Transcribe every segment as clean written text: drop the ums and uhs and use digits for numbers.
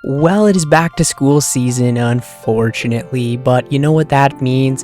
Well, it is back to school season, unfortunately, but you know what that means?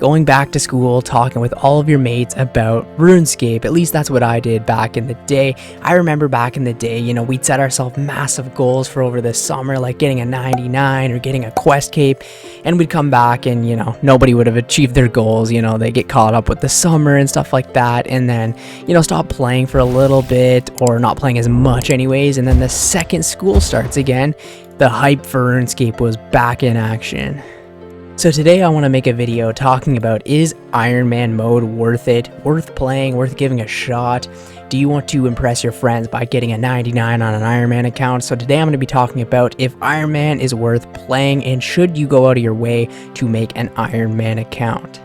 Going back to school, talking with all of your mates about Runescape. At least that's what I did back in the day. I remember back in the day, we'd set ourselves massive goals for over the summer, like getting a 99 or getting a quest cape, and we'd come back and, nobody would have achieved their goals. They get caught up with the summer and stuff like that, and then, stop playing for a little bit or not playing as much anyways, and then the second school starts again, the hype for RuneScape was back in action. So today I want to make a video talking about, is Ironman mode worth it, worth playing, worth giving a shot? Do you want to impress your friends by getting a 99 on an Ironman account? So today I'm going to be talking about if Ironman is worth playing and should you go out of your way to make an Ironman account.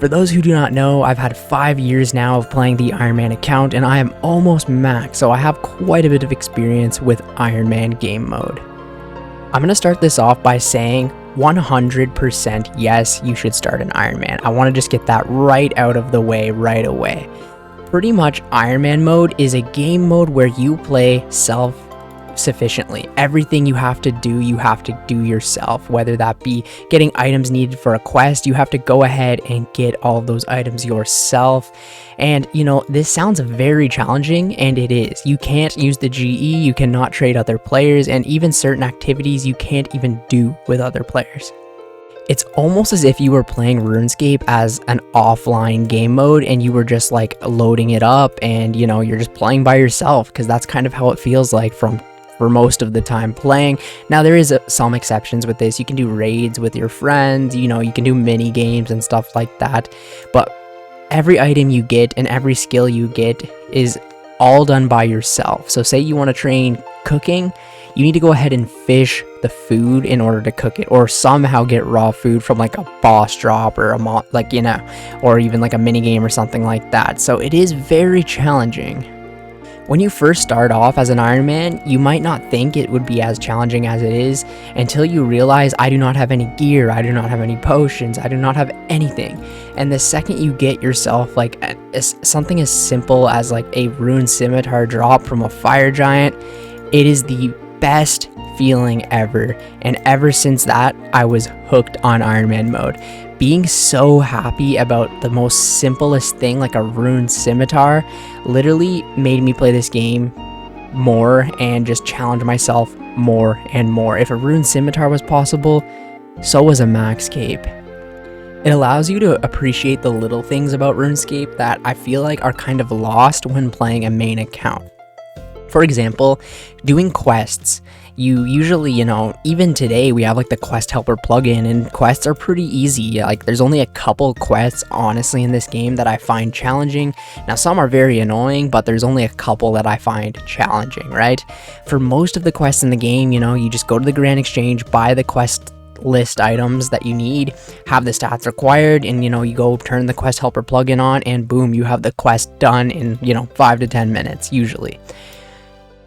For those who do not know, I've had 5 years now of playing the Ironman account and I am almost max, so I have quite a bit of experience with Ironman game mode. I'm going to start this off by saying 100% yes, you should start an Ironman. I want to just get that right out of the way right away. Pretty much Ironman mode is a game mode where you play self-sufficiently. Everything you have to do yourself, whether that be getting items needed for a quest. You have to go ahead and get all of those items yourself. And this sounds very challenging, and it is. You can't use the GE, you cannot trade other players, and even certain activities you can't even do with other players. It's almost as if you were playing RuneScape as an offline game mode and you were just like loading it up and you're just playing by yourself, because that's kind of how it feels like for most of the time playing. Now there is some exceptions with this. You can do raids with your friends, you can do mini games and stuff like that, but every item you get and every skill you get is all done by yourself. So say you want to train cooking, you need to go ahead and fish the food in order to cook it, or somehow get raw food from like a boss drop or or even like a mini game or something like that. So it is very challenging. When you first start off as an Ironman, you might not think it would be as challenging as it is until you realize I do not have any gear, I do not have any potions, I do not have anything. And the second you get yourself like something as simple as like a rune scimitar drop from a fire giant, it is the best feeling ever. And ever since that, I was hooked on Ironman mode. Being so happy about the most simplest thing like a rune scimitar literally made me play this game more and just challenge myself more and more. If a rune scimitar was possible, so was a max cape. It allows you to appreciate the little things about RuneScape that I feel like are kind of lost when playing a main account. For example, doing quests. You usually, even today we have like the quest helper plugin, and quests are pretty easy. Like there's only a couple quests honestly in this game that I find challenging. Now some are very annoying, but there's only a couple that I find challenging, right? For most of the quests in the game, you just go to the Grand Exchange, buy the quest list items that you need, have the stats required, and you go turn the quest helper plugin on and boom, you have the quest done in 5 to 10 minutes usually.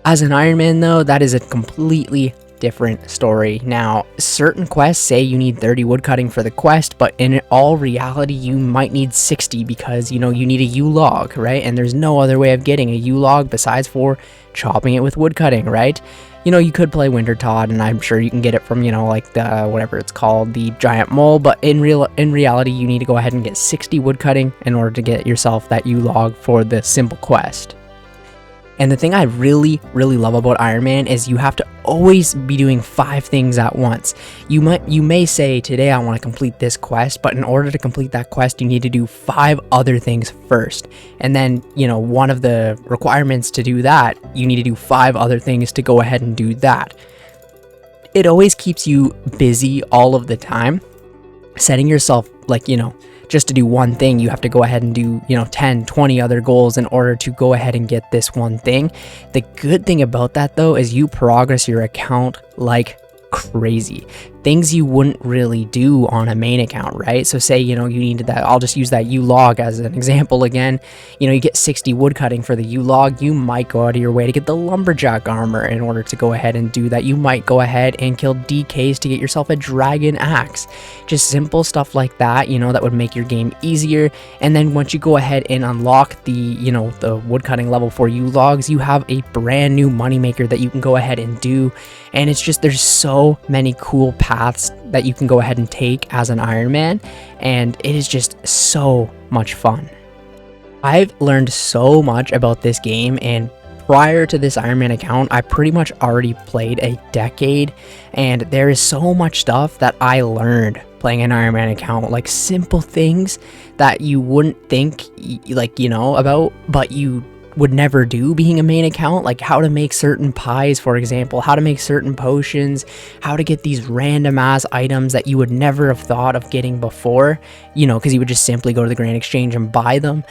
As an Ironman though, that is a completely different story. Now, certain quests say you need 30 woodcutting for the quest, but in all reality, you might need 60 because, you need a U-log, right? And there's no other way of getting a U-log besides for chopping it with woodcutting, right? You could play Wintertodt, and I'm sure you can get it from, like the, whatever it's called, the giant mole, but in reality, you need to go ahead and get 60 woodcutting in order to get yourself that U-log for the simple quest. And the thing I really, really love about Ironman is you have to always be doing 5 things at once. You may say, today I want to complete this quest, but in order to complete that quest, you need to do 5 other things first. And then, one of the requirements to do that, you need to do 5 other things to go ahead and do that. It always keeps you busy all of the time. Setting yourself like, just to do one thing, you have to go ahead and do 10, 20 other goals in order to go ahead and get this one thing. The good thing about that though is you progress your account like crazy. things you wouldn't really do on a main account, right? So say, you needed that, I'll just use that U log as an example again. You get 60 wood cutting for the U log, you might go out of your way to get the lumberjack armor in order to go ahead and do that. You might go ahead and kill DKs to get yourself a dragon axe. Just simple stuff like that, that would make your game easier. And then once you go ahead and unlock the, the wood cutting level for U logs, you have a brand new moneymaker that you can go ahead and do. And it's just, there's so many cool paths that you can go ahead and take as an Ironman, and it is just so much fun. I've learned so much about this game, and prior to this Ironman account, I pretty much already played a decade, and there is so much stuff that I learned playing an Ironman account, like simple things that you wouldn't think about, but you would never do being a main account, like how to make certain pies, for example, how to make certain potions, how to get these random ass items that you would never have thought of getting before, because you would just simply go to the Grand Exchange and buy them.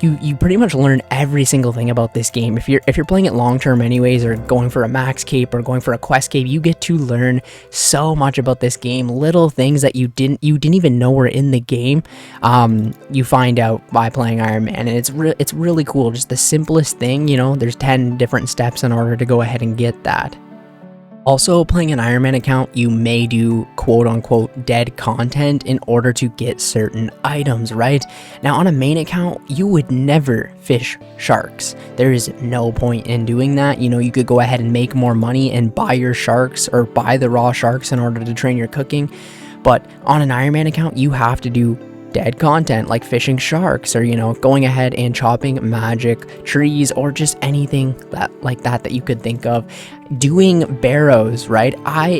You pretty much learn every single thing about this game. If you're playing it long term anyways, or going for a max cape or going for a quest cape, you get to learn so much about this game. Little things that you didn't even know were in the game, you find out by playing Ironman, and it's really cool. Just the simplest thing, there's 10 different steps in order to go ahead and get that. Also, playing an Ironman account, you may do quote-unquote dead content in order to get certain items, right? Now, on a main account, you would never fish sharks. There is no point in doing that. You could go ahead and make more money and buy your sharks or buy the raw sharks in order to train your cooking. But on an Ironman account, you have to do dead content like fishing sharks, or going ahead and chopping magic trees, or just anything that you could think of. Doing barrows, right?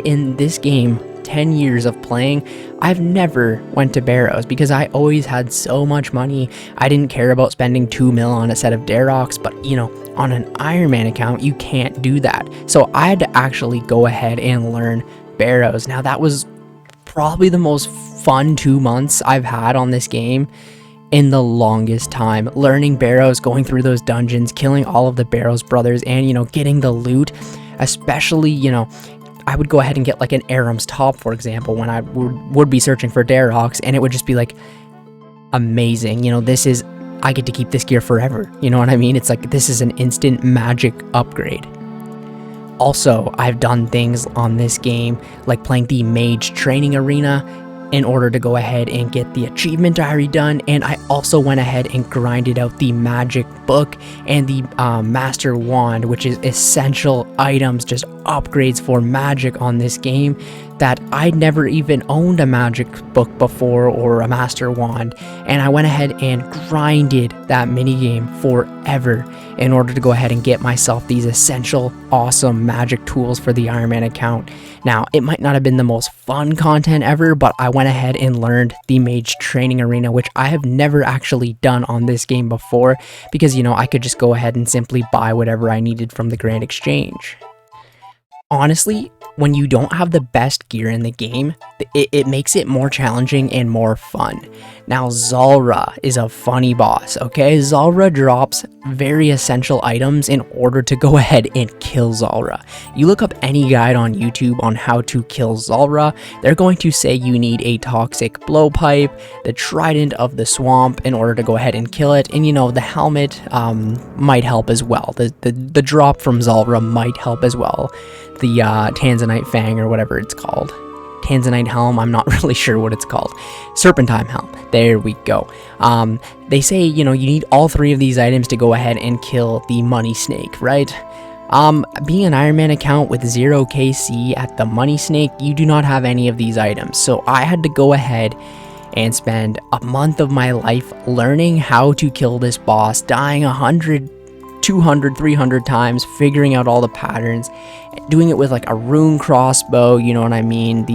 In this game, 10 years of playing, I've never went to barrows because I always had so much money. I didn't care about spending 2 mil on a set of Darox, but on an Ironman account, you can't do that. So I had to actually go ahead and learn barrows. Now, that was probably the most fun 2 months I've had on this game in the longest time. Learning barrows, going through those dungeons, killing all of the Barrows brothers, and getting the loot. Especially, I would go ahead and get like an Aram's top, for example, when I would be searching for Darox, and it would just be like amazing. I get to keep this gear forever. You know what I mean? It's like this is an instant magic upgrade. Also, I've done things on this game like playing the Mage Training Arena in order to go ahead and get the achievement diary done, and I also went ahead and grinded out the magic book and the master wand, which is essential items, just upgrades for magic on this game that I'd never even owned a magic book before or a master wand, and I went ahead and grinded that minigame forever in order to go ahead and get myself these essential, awesome magic tools for the Ironman account. Now, it might not have been the most fun content ever, but I went ahead and learned the Mage Training Arena, which I have never actually done on this game before, because, I could just go ahead and simply buy whatever I needed from the Grand Exchange. Honestly, when you don't have the best gear in the game, it makes it more challenging and more fun. Now, Zulrah is a funny boss, okay? Zulrah drops very essential items in order to go ahead and kill Zulrah. You look up any guide on YouTube on how to kill Zulrah, they're going to say you need a toxic blowpipe, the trident of the swamp in order to go ahead and kill it, and the helmet might help as well. The drop from Zulrah might help as well. The Tanzanite Fang, or whatever it's called. Tanzanite Helm, I'm not really sure what it's called. Serpentine Helm, there we go. They say, you need all 3 of these items to go ahead and kill the Money Snake, right? Being an Ironman account with 0 KC at the Money Snake, you do not have any of these items. So I had to go ahead and spend a month of my life learning how to kill this boss, dying 100, 200, 300 times, figuring out all the patterns, doing it with like a rune crossbow, you know what I mean?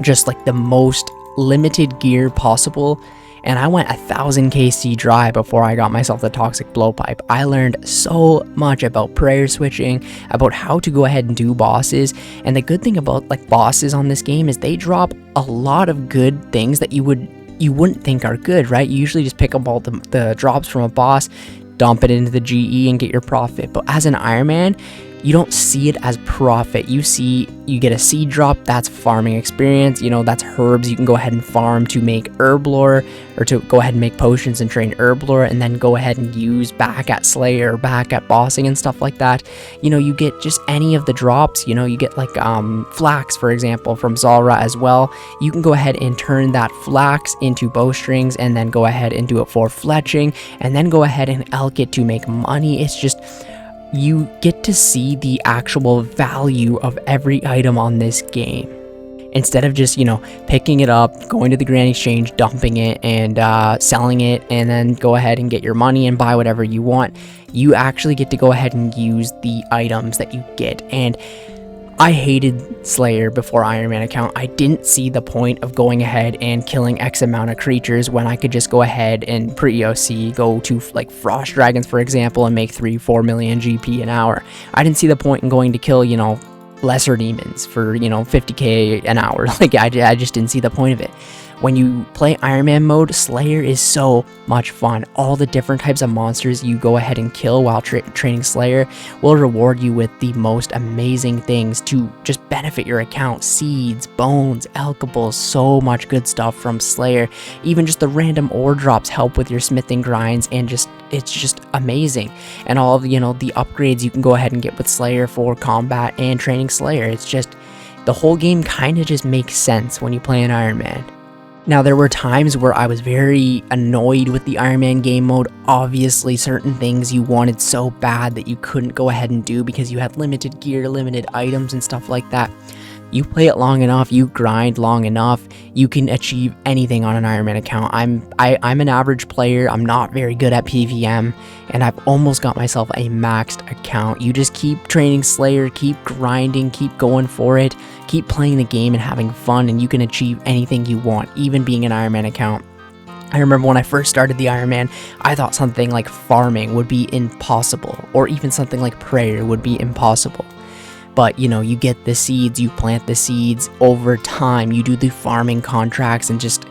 Just like the most limited gear possible. And I went 1000 KC dry before I got myself the toxic blowpipe. I learned so much about prayer switching, about how to go ahead and do bosses. And the good thing about like bosses on this game is they drop a lot of good things that you wouldn't think are good, right? You usually just pick up all the drops from a boss, dump it into the GE and get your profit. But as an Ironman, you don't see it as profit. You get a seed drop, that's farming experience, that's herbs you can go ahead and farm to make herb lore, or to go ahead and make potions and train herb lore, and then go ahead and use back at Slayer, back at bossing and stuff like that. You get just any of the drops, you get like flax, for example, from Zalra as well. You can go ahead and turn that flax into bowstrings, and then go ahead and do it for fletching, and then go ahead and elk it to make money. It's just, you get to see the actual value of every item on this game. Instead of just, picking it up, going to the Grand Exchange, dumping it, and selling it, and then go ahead and get your money and buy whatever you want, you actually get to go ahead and use the items that you get. And I hated Slayer before Ironman account. I didn't see the point of going ahead and killing X amount of creatures when I could just go ahead and pre-OC, go to like Frost Dragons, for example, and make 3-4 million GP an hour. I didn't see the point in going to kill, lesser demons for, 50k an hour. Like, I just didn't see the point of it. When you play Ironman mode, Slayer is so much fun. All the different types of monsters you go ahead and kill while training Slayer will reward you with the most amazing things to just benefit your account. Seeds, bones, alkables, so much good stuff from Slayer. Even just the random ore drops help with your smithing grinds, and it's just amazing. And all of the upgrades you can go ahead and get with Slayer for combat and training Slayer. It's just, the whole game kind of just makes sense when you play an Ironman. Now, there were times where I was very annoyed with the Ironman game mode. Obviously, certain things you wanted so bad that you couldn't go ahead and do because you had limited gear, limited items, and stuff like that. You play it long enough, you grind long enough, you can achieve anything on an Ironman account. I'm an average player. I'm not very good at PVM, and I've almost got myself a maxed account. You just keep training Slayer, keep grinding, keep going for it, keep playing the game and having fun, and you can achieve anything you want, even being an Ironman account. I remember when I first started the Ironman, I thought something like farming would be impossible, or even something like prayer would be impossible. But, you get the seeds, you plant the seeds over time, you do the farming contracts, and just,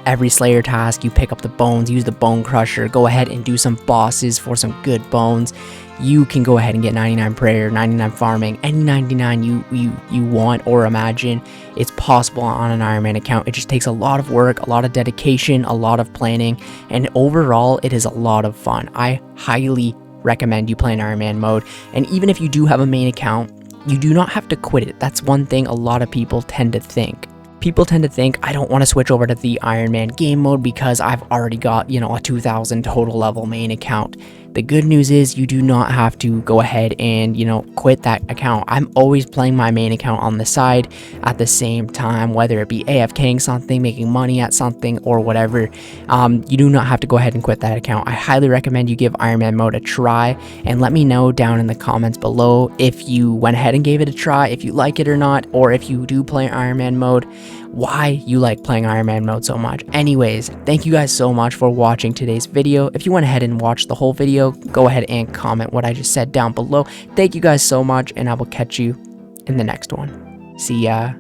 every Slayer task, you pick up the bones, use the bone crusher, go ahead and do some bosses for some good bones. You can go ahead and get 99 prayer, 99 farming, any 99 you want or imagine. It's possible on an Ironman account. It just takes a lot of work, a lot of dedication, a lot of planning, and overall, it is a lot of fun. I highly recommend you play an Ironman mode, and even if you do have a main account, you do not have to quit it. That's one thing a lot of people tend to think. People tend to think, I don't want to switch over to the Ironman game mode because I've already got, a 2000 total level main account. The good news is you do not have to go ahead and, quit that account. I'm always playing my main account on the side at the same time, whether it be AFKing something, making money at something, or whatever. You do not have to go ahead and quit that account. I highly recommend you give Ironman mode a try, and let me know down in the comments below if you went ahead and gave it a try, if you like it or not, or if you do play Ironman mode, why you like playing Ironman mode so much. Anyways, thank you guys so much for watching today's video. If you went ahead and watched the whole video, go ahead and comment what I just said down below. Thank you guys so much, and I will catch you in the next one. See ya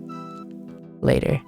later.